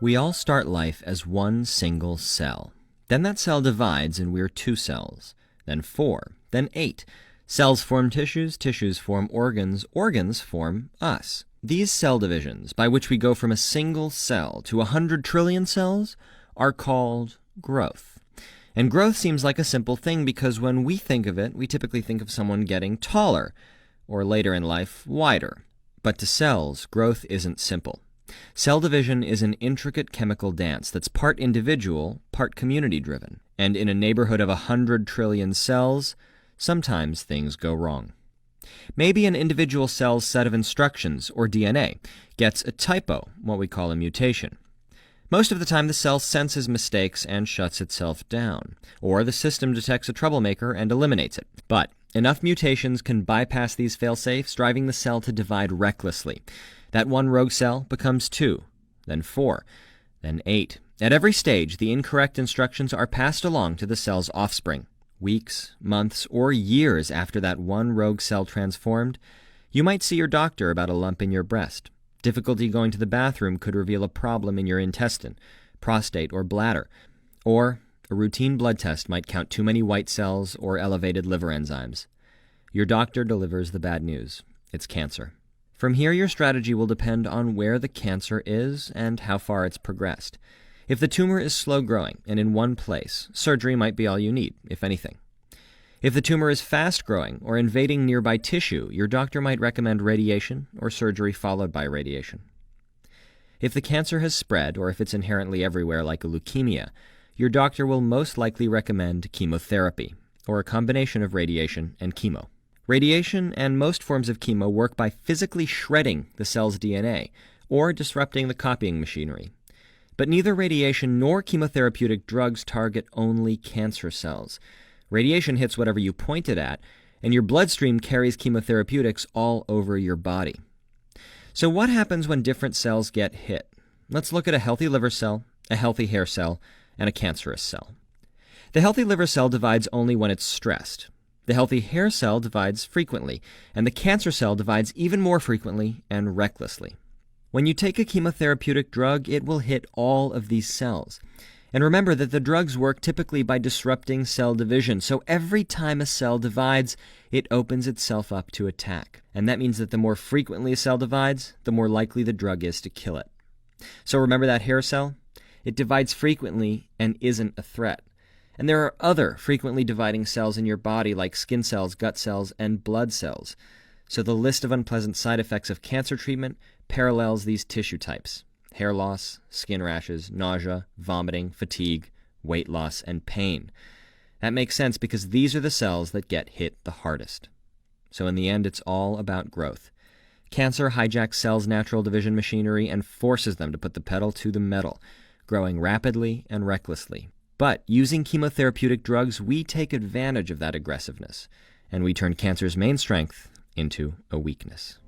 We all start life as one single cell. Then that cell divides and we're 2 cells, then 4, then 8. Cells form tissues, tissues form organs, organs form us. These cell divisions, by which we go from a single cell to 100 trillion cells, are called growth. And growth seems like a simple thing because when we think of it, we typically think of someone getting taller, or later in life, wider. But to cells, growth isn't simple. Cell division is an intricate chemical dance that's part individual, part community-driven. And in a neighborhood of 100 trillion cells, sometimes things go wrong. Maybe an individual cell's set of instructions, or DNA, gets a typo, what we call a mutation. Most of the time the cell senses mistakes and shuts itself down, or the system detects a troublemaker and eliminates it. But enough mutations can bypass these fail-safes, driving the cell to divide recklessly. That one rogue cell becomes 2, then 4, then 8. At every stage, the incorrect instructions are passed along to the cell's offspring. Weeks, months, or years after that one rogue cell transformed, you might see your doctor about a lump in your breast. Difficulty going to the bathroom could reveal a problem in your intestine, prostate, or bladder. Or a routine blood test might count too many white cells or elevated liver enzymes. Your doctor delivers the bad news. It's cancer. From here, your strategy will depend on where the cancer is and how far it's progressed. If the tumor is slow-growing and in one place, surgery might be all you need, if anything. If the tumor is fast-growing or invading nearby tissue, your doctor might recommend radiation or surgery followed by radiation. If the cancer has spread, or if it's inherently everywhere like a leukemia, your doctor will most likely recommend chemotherapy, or a combination of radiation and chemo. Radiation and most forms of chemo work by physically shredding the cell's DNA, or disrupting the copying machinery. But neither radiation nor chemotherapeutic drugs target only cancer cells. Radiation hits whatever you point it at, and your bloodstream carries chemotherapeutics all over your body. So what happens when different cells get hit? Let's look at a healthy liver cell, a healthy hair cell, and a cancerous cell. The healthy liver cell divides only when it's stressed. The healthy hair cell divides frequently, and the cancer cell divides even more frequently and recklessly. When you take a chemotherapeutic drug, it will hit all of these cells. And remember that the drugs work typically by disrupting cell division, so every time a cell divides, it opens itself up to attack. And that means that the more frequently a cell divides, the more likely the drug is to kill it. So remember that hair cell? It divides frequently and isn't a threat. And there are other frequently dividing cells in your body like skin cells, gut cells, and blood cells. So the list of unpleasant side effects of cancer treatment parallels these tissue types: hair loss, skin rashes, nausea, vomiting, fatigue, weight loss, and pain. That makes sense because these are the cells that get hit the hardest. So in the end, it's all about growth. Cancer hijacks cells' natural division machinery and forces them to put the pedal to the metal, growing rapidly and recklessly. But using chemotherapeutic drugs, we take advantage of that aggressiveness, and we turn cancer's main strength into a weakness.